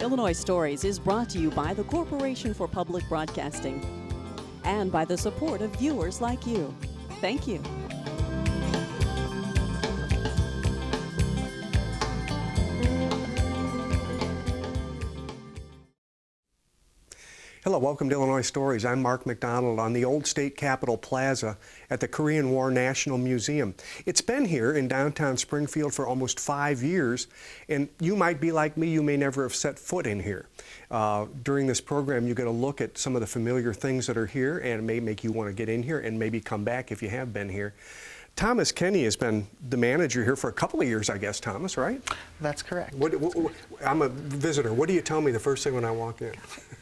Illinois Stories is brought to you by the Corporation for Public Broadcasting and by the support of viewers like you. Thank you. Hello, welcome to Illinois Stories. I'm Mark McDonald on the old State Capitol Plaza at the Korean War National Museum. It's been here in downtown Springfield for almost 5 years, and you might be like me, you may never have set foot in here. During this program, you get a look at some of the familiar things that are here, and it may make you want to get in here and maybe come back if you have been here. Thomas Kenny has been the manager here for a couple of years, I guess, Thomas, right? That's correct. I'm a visitor. What do you tell me the first thing when I walk in?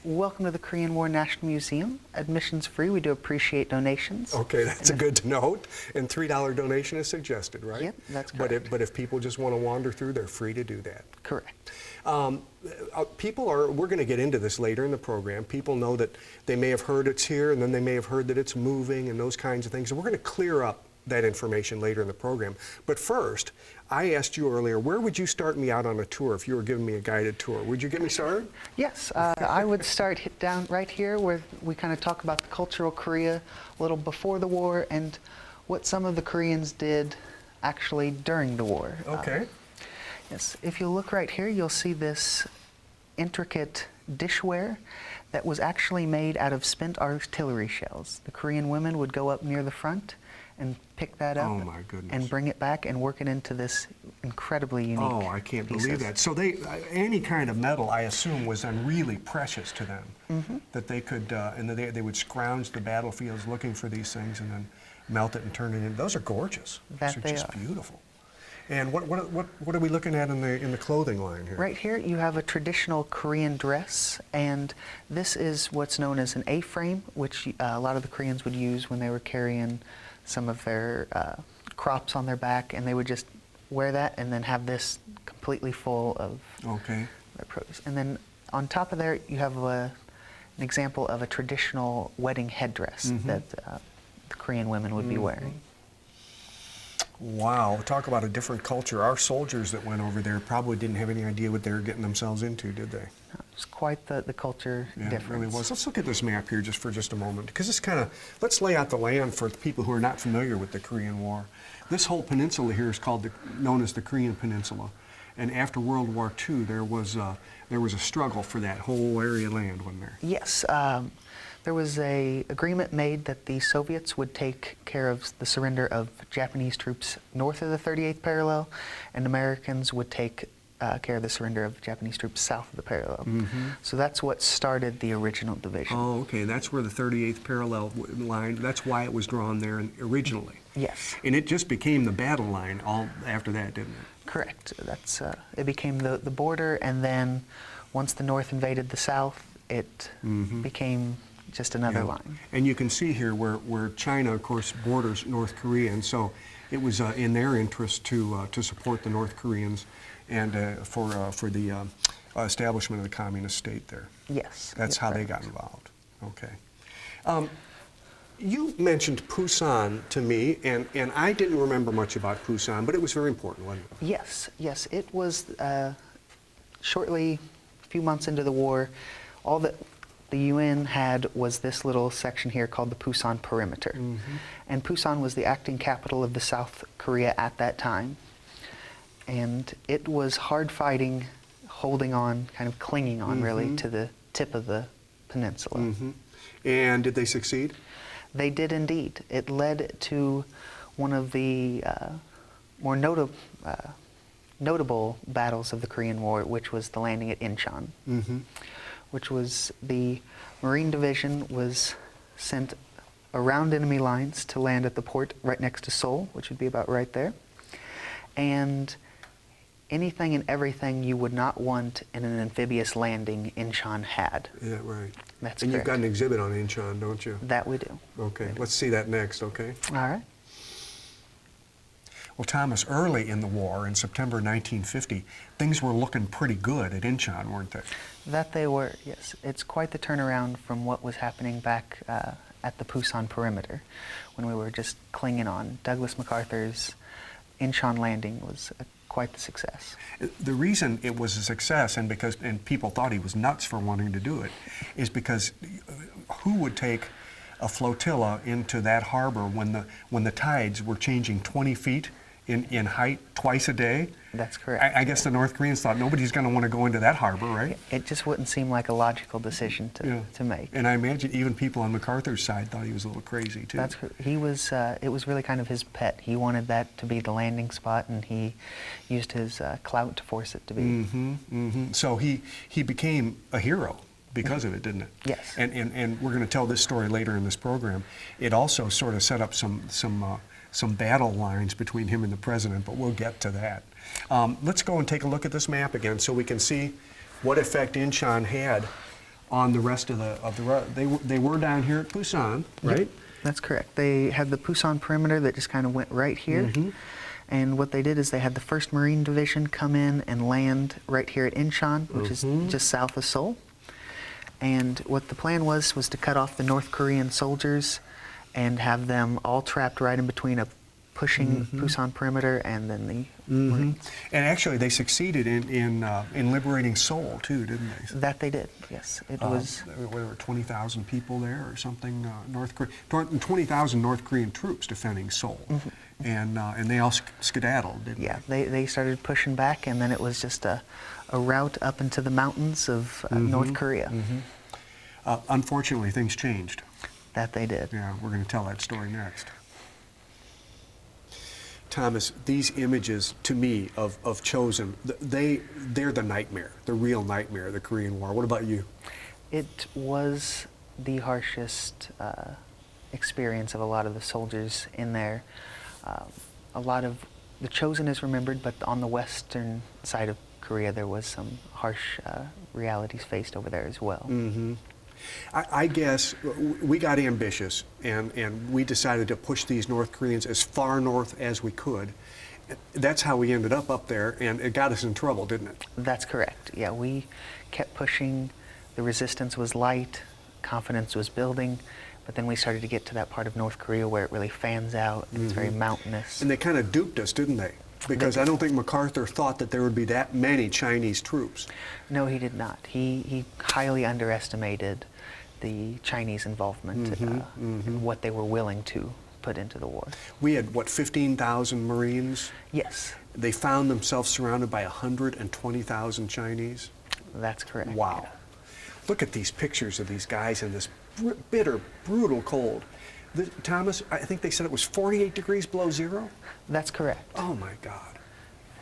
Welcome to the Korean War National Museum. Admission's free. We do appreciate donations. Okay, that's a good note. And $3 donation is suggested, right? Yep, that's correct. But if people just want to wander through, they're free to do that. Correct. We're going to get into this later in the program. People know that they may have heard it's here, and then they may have heard that it's moving and those kinds of things. And we're going to clear up that information later in the program. But first, I asked you earlier, where would you start me out on a tour if you were giving me a guided tour? Would you get me started? Yes, I would start down right here where we kind of talk about the cultural Korea a little before the war and what some of the Koreans did actually during the war. Okay. Yes, if you look right here, you'll see this intricate dishware that was actually made out of spent artillery shells. The Korean women would go up near the front and pick that up and bring it back and work it into this incredibly unique Oh, I can't believe that. So any kind of metal, I assume, was then really precious to them, that they could, and they would scrounge the battlefields looking for these things and then melt it and turn it in. Those are gorgeous. Those are just beautiful. And what are we looking at in the clothing line here? Right here you have a traditional Korean dress, and this is what's known as an A-frame, which a lot of the Koreans would use when they were carrying some of their crops on their back, and they would just wear that and then have this completely full of their produce. And then on top of there you have an example of a traditional wedding headdress that the Korean women would be wearing. Wow, talk about a different culture. Our soldiers that went over there probably didn't have any idea what they were getting themselves into, did they? It was quite the culture difference. It really was. Let's look at this map here for just a moment, because it's let's lay out the land for people who are not familiar with the Korean War. This whole peninsula here is known as the Korean Peninsula, and after World War II, there was a struggle for that whole area of land, wasn't there? Yes. There was an agreement made that the Soviets would take care of the surrender of Japanese troops north of the 38th parallel, and Americans would take care of the surrender of Japanese troops south of the parallel. So that's what started the original division. Oh, okay. That's where the 38th parallel line, that's why it was drawn there originally. Yes. And it just became the battle line all after that, didn't it? Correct. That's it became the border, and then once the North invaded the South, it became just another line. And you can see here where China, of course, borders North Korea, and so it was in their interest to support the North Koreans and for the establishment of the communist state there. Yes. That's how they got involved. Okay. You mentioned Pusan to me, and I didn't remember much about Pusan, but it was very important, wasn't it? Yes, yes. It was shortly, a few months into the war, all that the UN had was this little section here called the Pusan Perimeter. And Pusan was the acting capital of the South Korea at that time. And it was hard fighting, holding on, kind of clinging on really to the tip of the peninsula. And did they succeed? They did indeed. It led to one of the more notable battles of the Korean War, which was the landing at Inchon. Which was the Marine Division was sent around enemy lines to land at the port right next to Seoul, which would be about right there. And anything and everything you would not want in an amphibious landing, Inchon had. Yeah, right. That's and correct. You've got an exhibit on Inchon, don't you? That we do. Okay, let's see that next, okay? All right. Well, Thomas, early in the war, in September 1950, things were looking pretty good at Inchon, weren't they? That they were, yes. It's quite the turnaround from what was happening back at the Pusan Perimeter, when we were just clinging on. Douglas MacArthur's Inchon landing was a quite the success. The reason it was a success, and people thought he was nuts for wanting to do it, is because who would take a flotilla into that harbor when the tides were changing 20 feet in height twice a day? That's correct. I guess the North Koreans thought nobody's going to want to go into that harbor, right? It just wouldn't seem like a logical decision to make. And I imagine even people on Macarthur's side thought he was a little crazy too. He was. It was really kind of his pet. He wanted that to be the landing spot, and he used his clout to force it to be. Mm-hmm, mm-hmm. So he became a hero because of it, didn't it? Yes. And we're going to tell this story later in this program. It also sort of set up some battle lines between him and the president, but we'll get to that. Let's go and take a look at this map again so we can see what effect Inchon had on the rest of the road. They were down here at Pusan, right? Yep, that's correct. They had the Pusan Perimeter that just kind of went right here. Mm-hmm. And what they did is they had the 1st Marine Division come in and land right here at Inchon, which is just south of Seoul. And what the plan was to cut off the North Korean soldiers and have them all trapped right in between a pushing Pusan Perimeter and then the Marines. And actually, they succeeded in liberating Seoul too, didn't they? That they did. Yes, it was. There were 20,000 people there, or something. 20,000 North Korean troops defending Seoul, and they all skedaddled, didn't they? Yeah, they started pushing back, and then it was just a route up into the mountains of North Korea. Unfortunately, things changed. That they did. Yeah, we're going to tell that story next. Thomas, these images to me of Chosun, they're the nightmare, the real nightmare of the Korean War. What about you? It was the harshest experience of a lot of the soldiers in there. A lot of the Chosun is remembered, but on the western side of Korea there was some harsh realities faced over there as well. I guess we got ambitious, and we decided to push these North Koreans as far north as we could. That's how we ended up there, and it got us in trouble, didn't it? That's correct. Yeah, we kept pushing. The resistance was light, confidence was building, but then we started to get to that part of North Korea where it really fans out. It's very mountainous. And they kind of duped us, didn't they? Because I don't think Macarthur thought that there would be that many Chinese troops. No, he did not. He highly underestimated the Chinese involvement and what they were willing to put into the war. We had, what, 15,000 Marines? Yes. They found themselves surrounded by 120,000 Chinese? That's correct. Wow. Yeah. Look at these pictures of these guys in this bitter, brutal cold. Thomas, I think they said it was 48 degrees below zero? That's correct. Oh my God.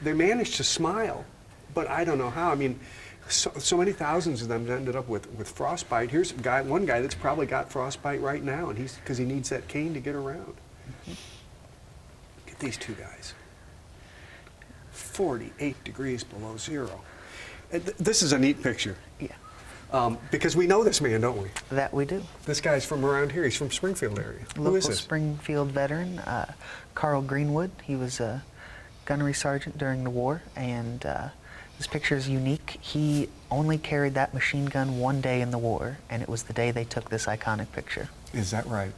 They managed to smile, but I don't know how. I mean, so many thousands of them ended up with frostbite. Here's one guy that's probably got frostbite right now, and because he needs that cane to get around. Look at these two guys. 48 degrees below zero. This is a neat picture. Yeah. Because we know this man, don't we? That we do. This guy's from around here. He's from Springfield area. Local Who is this? Springfield veteran, Carl Greenwood. He was a gunnery sergeant during the war, and this picture is unique. He only carried that machine gun one day in the war, and it was the day they took this iconic picture. Is that right?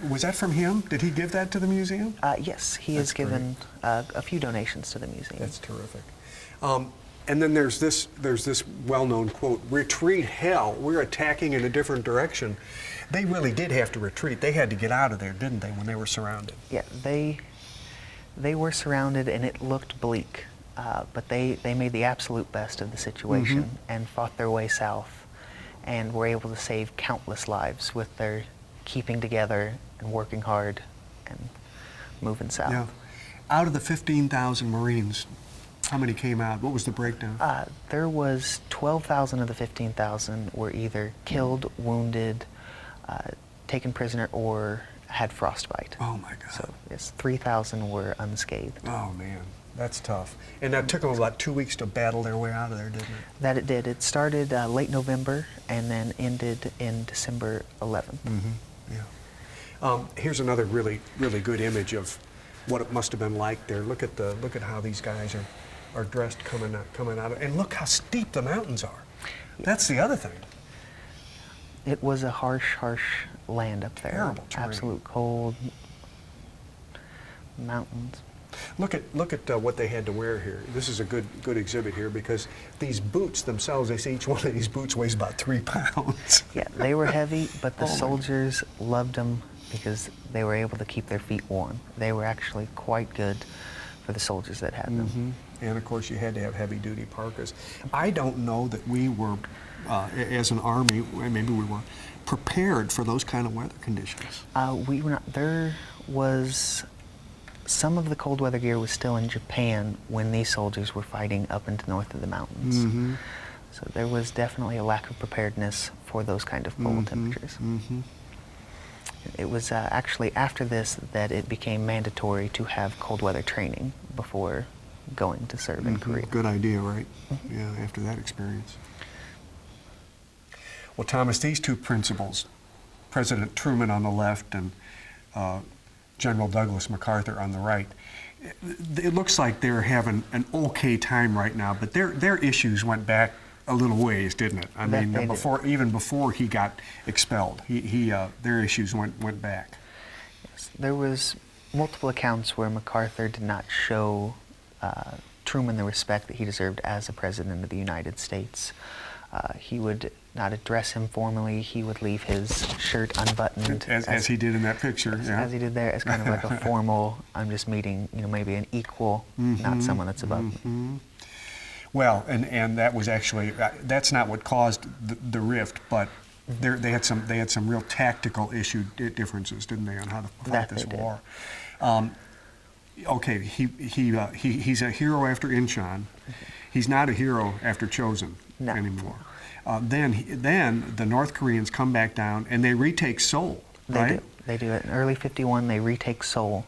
Was that from him? Did he give that to the museum? Yes, he has given a few donations to the museum. That's terrific. And then there's this well-known quote, "Retreat hell, we're attacking in a different direction." They really did have to retreat. They had to get out of there, didn't they, when they were surrounded? Yeah, they were surrounded and it looked bleak, but they made the absolute best of the situation and fought their way south and were able to save countless lives with their keeping together and working hard and moving south. Yeah. Out of the 15,000 Marines, how many came out? What was the breakdown? There was 12,000 of the 15,000 were either killed, wounded, taken prisoner, or had frostbite. Oh my God. So yes, 3,000 were unscathed. Oh man, that's tough. And that took them about 2 weeks to battle their way out of there, didn't it? That it did. It started late November and then ended in December 11th. Yeah. Here's another really, really good image of what it must have been like there. Look at how these guys are dressed coming out of, and look how steep the mountains are. That's the other thing. It was a harsh land up there. Terrible terrain. Absolute cold mountains. Look at what they had to wear here. This is a good exhibit here because these boots themselves, they say each one of these boots weighs about 3 pounds. Yeah, they were heavy, but the Oh my soldiers loved them because they were able to keep their feet warm. They were actually quite good for the soldiers that had them. And of course, you had to have heavy-duty parkas. I don't know that we were, as an Army, maybe we were, prepared for those kind of weather conditions. We were not. There was some of the cold weather gear was still in Japan when these soldiers were fighting up into north of the mountains. So there was definitely a lack of preparedness for those kind of cold temperatures. It was actually after this that it became mandatory to have cold weather training before going to serve in Korea. Good idea, right? Yeah, after that experience. Well, Thomas, these two principals, President Truman on the left and General Douglas MacArthur on the right, it looks like they're having an okay time right now, but their issues went back a little ways, didn't it? I mean, even before he got expelled, their issues went back. Yes, there was multiple accounts where MacArthur did not show Truman the respect that he deserved as a president of the United States. He would not address him formally. He would leave his shirt unbuttoned. As he did in that picture, yeah. As he did there, as kind of like a formal, I'm just meeting, maybe an equal, not someone that's above me. Well, and that was actually, that's not what caused the rift, but they had some real tactical differences, didn't they, on how to fight this war. Okay, he's a hero after Inchon. He's not a hero after Chosin anymore. Then the North Koreans come back down and they retake Seoul, right? They do. In early '51, they retake Seoul.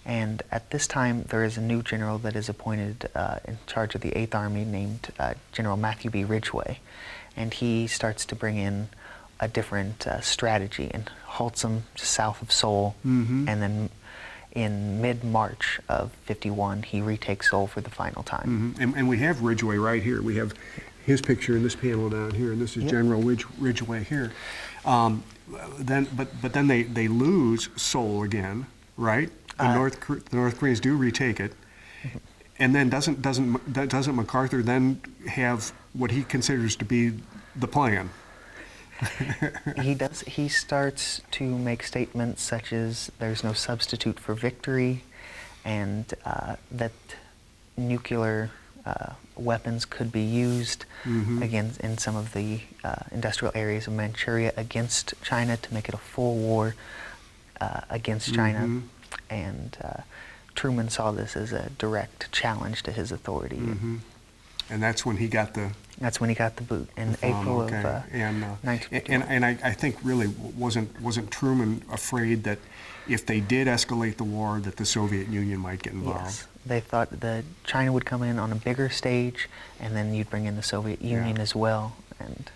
And at this time, there is a new general that is appointed in charge of the 8th Army named General Matthew B. Ridgway. And he starts to bring in a different strategy and halts them just south of Seoul. And then in mid-March of '51, he retakes Seoul for the final time. And we have Ridgway right here. We have his picture in this panel down here, and this is General Ridgway here. But then they lose Seoul again, right? The North Koreans do retake it, and then doesn't MacArthur then have what he considers to be the plan? He does. He starts to make statements such as there's no substitute for victory, and that nuclear weapons could be used again in some of the industrial areas of Manchuria against China to make it a full war against China. And Truman saw this as a direct challenge to his authority. And that's when he got the... That's when he got the boot in April of 1951. And I think really wasn't Truman afraid that if they did escalate the war, that the Soviet Union might get involved? Yes, they thought that China would come in on a bigger stage, and then you'd bring in the Soviet Union as well. And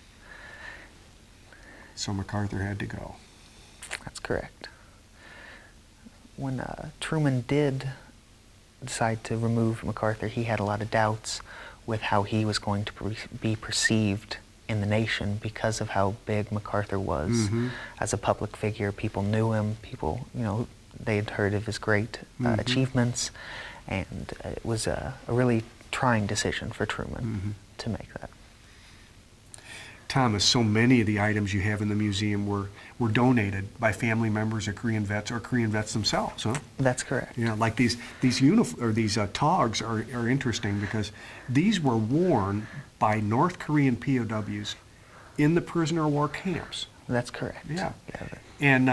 so MacArthur had to go. That's correct. When Truman did decide to remove MacArthur, he had a lot of doubts with how he was going to be perceived in the nation because of how big MacArthur was as a public figure. People knew him. People, they had heard of his great achievements, and it was a really trying decision for Truman to make that. Thomas, so many of the items you have in the museum were donated by family members of Korean vets or Korean vets themselves, huh? That's correct. Yeah, like these togs are interesting because these were worn by North Korean POWs in the prisoner of war camps. That's correct. Yeah. And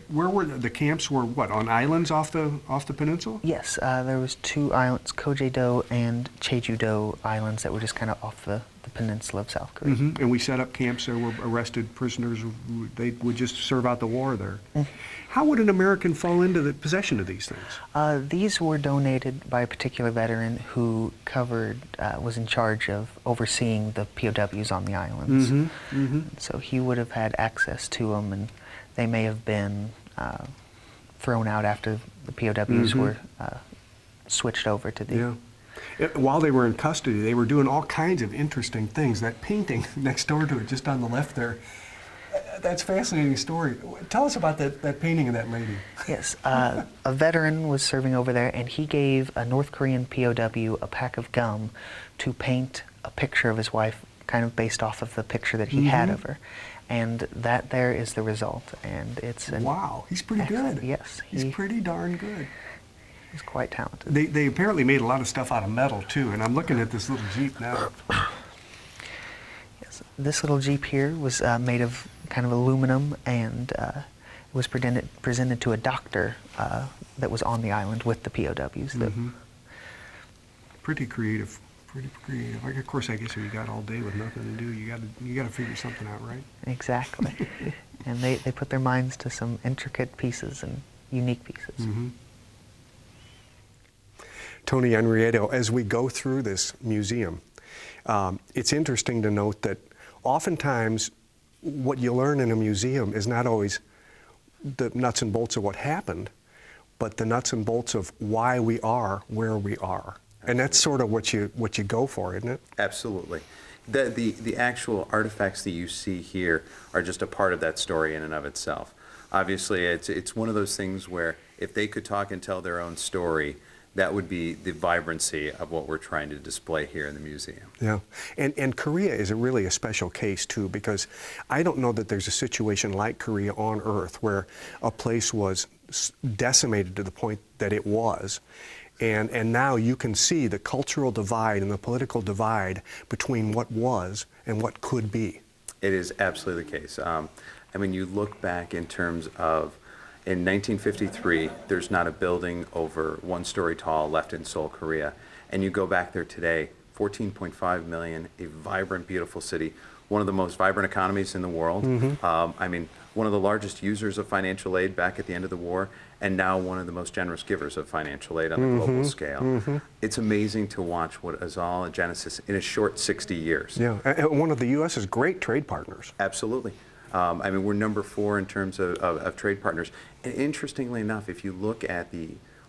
where were the camps? Were what, on islands off the peninsula? Yes, there was 2 islands, Kojedo and Jeju-do islands that were just kind of off the peninsula of South Korea. And we set up camps there where arrested prisoners, they would just serve out the war there. How would an American fall into the possession of these things? These were donated by a particular veteran who was in charge of overseeing the POWs on the islands. So he would have had access to them, and they may have been thrown out after the POWs were switched over to the... While they were in custody, they were doing all kinds of interesting things. That painting next door to it, just on the left there, That's a fascinating story. Tell us about that painting of that lady. Yes, a veteran was serving over there, and he gave a North Korean POW a pack of gum to paint a picture of his wife, kind of based off of the picture that he had of her. And that there is the result, and it's wow, he's pretty good. Yes, he's pretty darn good. He's quite talented. They apparently made a lot of stuff out of metal too, and I'm looking at this little Jeep now. Yes, this little Jeep here was made of kind of aluminum, and it was presented to a doctor that was on the island with the POWs. Pretty creative. Pretty creative. Like, of course, I guess if you got all day with nothing to do, you got to figure something out, right? Exactly. And they put their minds to some intricate pieces and unique pieces. Tony Henrietto, as we go through this museum, it's interesting to note that oftentimes what you learn in a museum is not always the nuts and bolts of what happened, but the nuts and bolts of why we are where we are. And that's sort of what you go for, isn't it? Absolutely. The actual artifacts that you see here are just a part of that story in and of itself. Obviously, it's one of those things where if they could talk and tell their own story, that would be the vibrancy of what we're trying to display here in the museum. Yeah, and Korea is really a special case too, because I don't know that there's a situation like Korea on Earth where a place was decimated to the point that it was. And now you can see the cultural divide and the political divide between what was and what could be. It is absolutely the case. I mean, you look back in terms of, in 1953, there's not a building over 1 story tall left in Seoul, Korea. And you go back there today, 14.5 million, a vibrant, beautiful city, one of the most vibrant economies in the world. I mean, one of the largest users of financial aid back at the end of the war, and now one of the most generous givers of financial aid on the global scale. It's amazing to watch what is all a genesis in a short 60 years. Yeah, and one of the U.S.'s great trade partners. Absolutely. I mean, we're number 4 in terms of trade partners. And interestingly enough, if you look at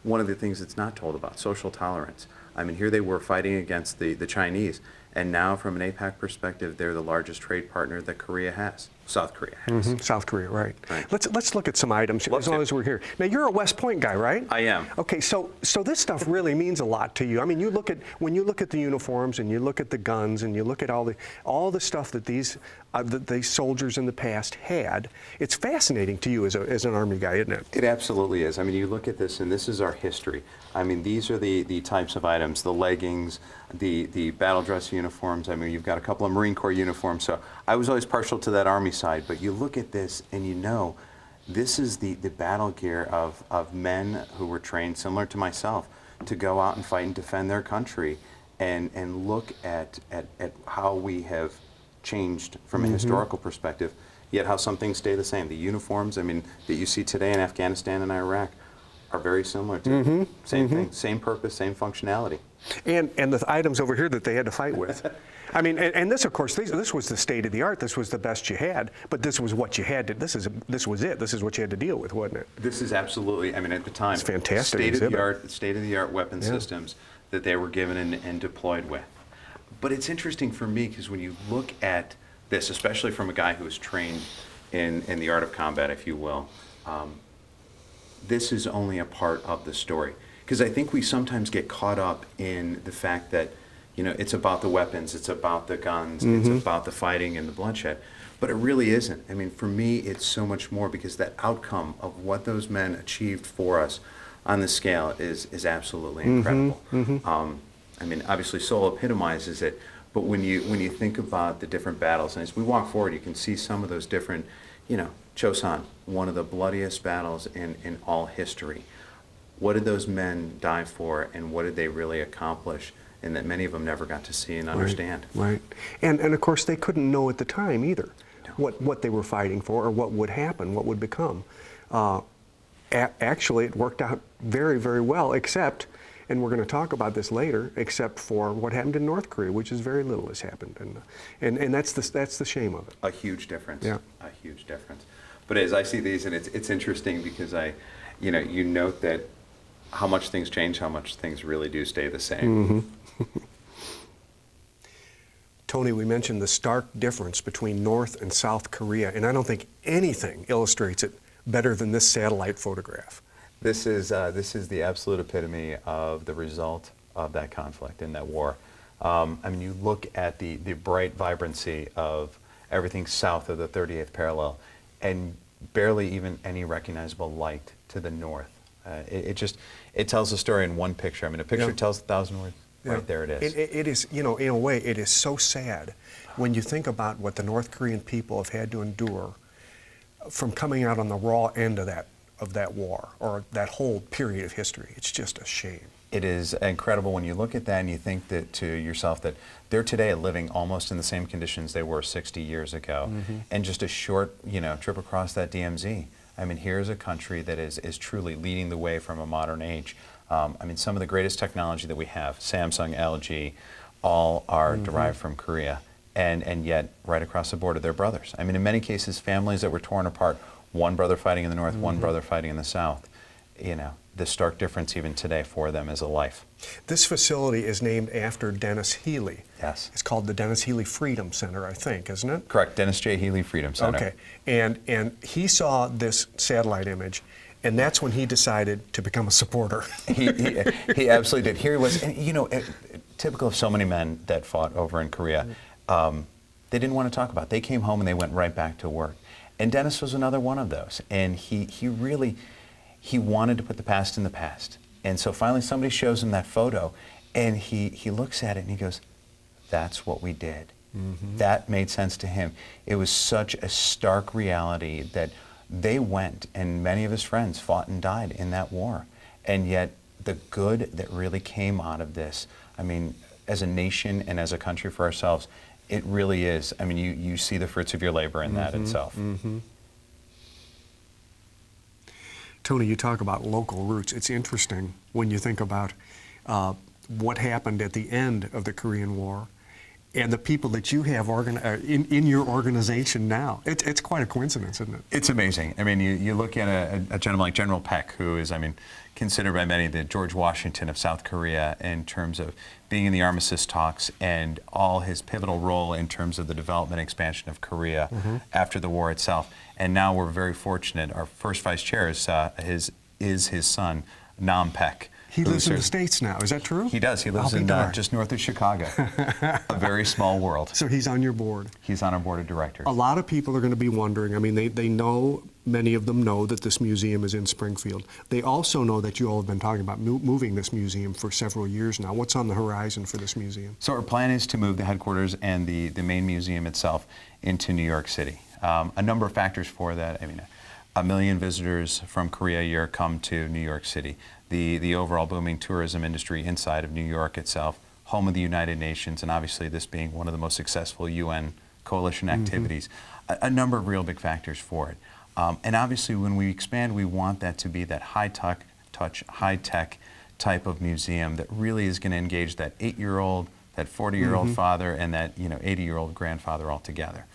one of the things that's not told about, social tolerance. I mean, here they were fighting against the Chinese, and now from an APAC perspective, they're the largest trade partner that Korea has. South Korea has. South Korea, right. Let's look at some items as long as we're here. Now, you're a West Point guy, right? I am. Okay, so this stuff really means a lot to you. I mean, when you look at the uniforms and you look at the guns and you look at all the stuff that these soldiers in the past had, it's fascinating to you as an Army guy, isn't it? It absolutely is. I mean, you look at this, and this is our history. I mean, these are the types of items, the leggings, the battle dress uniforms. I mean, you've got a couple of Marine Corps uniforms, so I was always partial to that Army side, but you look at this and you know this is the battle gear of men who were trained, similar to myself, to go out and fight and defend their country, and look at how we have changed from a historical perspective, yet how some things stay the same. The uniforms, I mean, that you see today in Afghanistan and Iraq are very similar to same thing, same purpose, same functionality. And the items over here that they had to fight with. I mean, and this, of course, this was the state of the art. This was the best you had, but this was what you had to. This was it. This is what you had to deal with, wasn't it? This is absolutely. I mean, at the time, it's fantastic. State of the art weapon systems that they were given and deployed with. But it's interesting for me because when you look at this, especially from a guy who was trained in the art of combat, if you will, this is only a part of the story. Because I think we sometimes get caught up in the fact that, you know, it's about the weapons, it's about the guns, it's about the fighting and the bloodshed. But it really isn't. I mean, for me, it's so much more because that outcome of what those men achieved for us on the scale is absolutely incredible. I mean, obviously Seoul epitomizes it, but when you think about the different battles, and as we walk forward, you can see some of those different, you know, Chosun, one of the bloodiest battles in all history. What did those men die for, and what did they really accomplish, and that many of them never got to see and understand? Right. And of course, they couldn't know at the time either what they were fighting for or what would happen, what would become. Actually, it worked out very, very well, except, and we're going to talk about this later, except for what happened in North Korea, which is very little has happened, and that's the shame of it. A huge difference. Yeah. A huge difference. But as I see these, and it's interesting because you note that how much things change, how much things really do stay the same. Tony, we mentioned the stark difference between North and South Korea, and I don't think anything illustrates it better than this satellite photograph. This is the absolute epitome of the result of that conflict and that war. I mean, you look at the bright vibrancy of everything south of the 38th parallel, and barely even any recognizable light to the north. It tells a story in one picture. I mean, a picture tells 1,000 words. Yeah. Right there it is. It is, you know, in a way, it is so sad when you think about what the North Korean people have had to endure from coming out on the raw end of that war, or that whole period of history. It's just a shame. It is incredible when you look at that and you think that to yourself that they're today living almost in the same conditions they were 60 years ago. And just a short, trip across that DMZ. I mean, here's a country that is truly leading the way from a modern age. I mean, some of the greatest technology that we have, Samsung, LG, all are derived from Korea. And yet, right across the border, they're brothers. I mean, in many cases, families that were torn apart, one brother fighting in the north, one brother fighting in the south. The stark difference even today for them is a life. This facility is named after Dennis Healy. Yes. It's called the Dennis Healy Freedom Center, I think, isn't it? Correct, Dennis J. Healy Freedom Center. Okay, and he saw this satellite image, and that's when he decided to become a supporter. he absolutely did. Here he was, and typical of so many men that fought over in Korea, they didn't want to talk about it. They came home and they went right back to work. And Dennis was another one of those, and he wanted to put the past in the past. And so finally somebody shows him that photo, and he looks at it and he goes, that's what we did. That made sense to him. It was such a stark reality that they went, and many of his friends fought and died in that war. And yet the good that really came out of this, I mean, as a nation and as a country for ourselves, it really is. I mean, you see the fruits of your labor in that itself. Tony, you talk about local roots. It's interesting when you think about what happened at the end of the Korean War and the people that you have in your organization now. It's quite a coincidence, isn't it? It's amazing. I mean, you look at a gentleman like General Peck, who is, I mean, considered by many the George Washington of South Korea in terms of being in the armistice talks and all his pivotal role in terms of the development and expansion of Korea after the war itself. And now we're very fortunate. Our first vice chair is his son, Nam Peck. He lives in the States now, is that true? He does. He lives in just north of Chicago. A very small world. So he's on your board. He's on our board of directors. A lot of people are going to be wondering, I mean, they know, many of them know that this museum is in Springfield. They also know that you all have been talking about moving this museum for several years now. What's on the horizon for this museum? So our plan is to move the headquarters and the main museum itself into New York City. A number of factors for that. I mean, 1 million visitors from Korea a year come to New York City. The overall booming tourism industry inside of New York itself, home of the United Nations, and obviously this being one of the most successful UN coalition activities, a number of real big factors for it. And obviously when we expand, we want that to be that high-tech type of museum that really is going to engage that 8-year-old, that 40-year-old father, and that 80-year-old grandfather all together.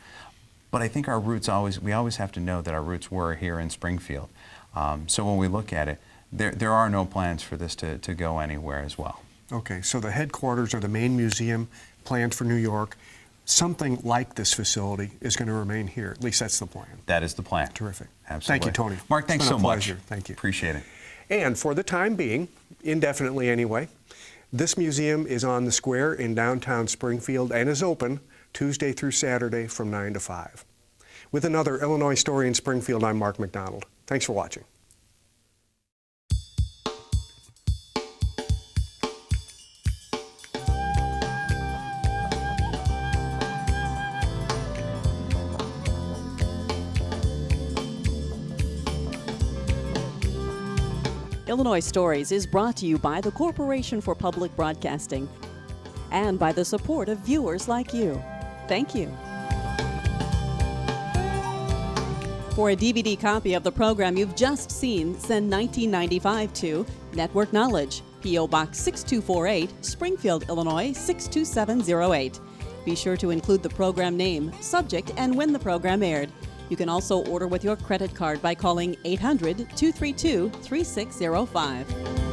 But I think our roots we always have to know that our roots were here in Springfield. So when we look at it, there are no plans for this to go anywhere as well. Okay, so the headquarters or the main museum planned for New York, something like this facility is going to remain here. At least that's the plan. That is the plan. Terrific. Absolutely. Thank you, Tony. Mark, thanks so much. Pleasure. Thank you. Appreciate it. And for the time being, indefinitely anyway, this museum is on the square in downtown Springfield and is open Tuesday through Saturday from 9 to 5. With another Illinois Story in Springfield, I'm Mark McDonald. Thanks for watching. Illinois Stories is brought to you by the Corporation for Public Broadcasting and by the support of viewers like you. Thank you. For a DVD copy of the program you've just seen, send $19.95 to Network Knowledge, P.O. Box 6248, Springfield, Illinois 62708. Be sure to include the program name, subject, and when the program aired. You can also order with your credit card by calling 800-232-3605.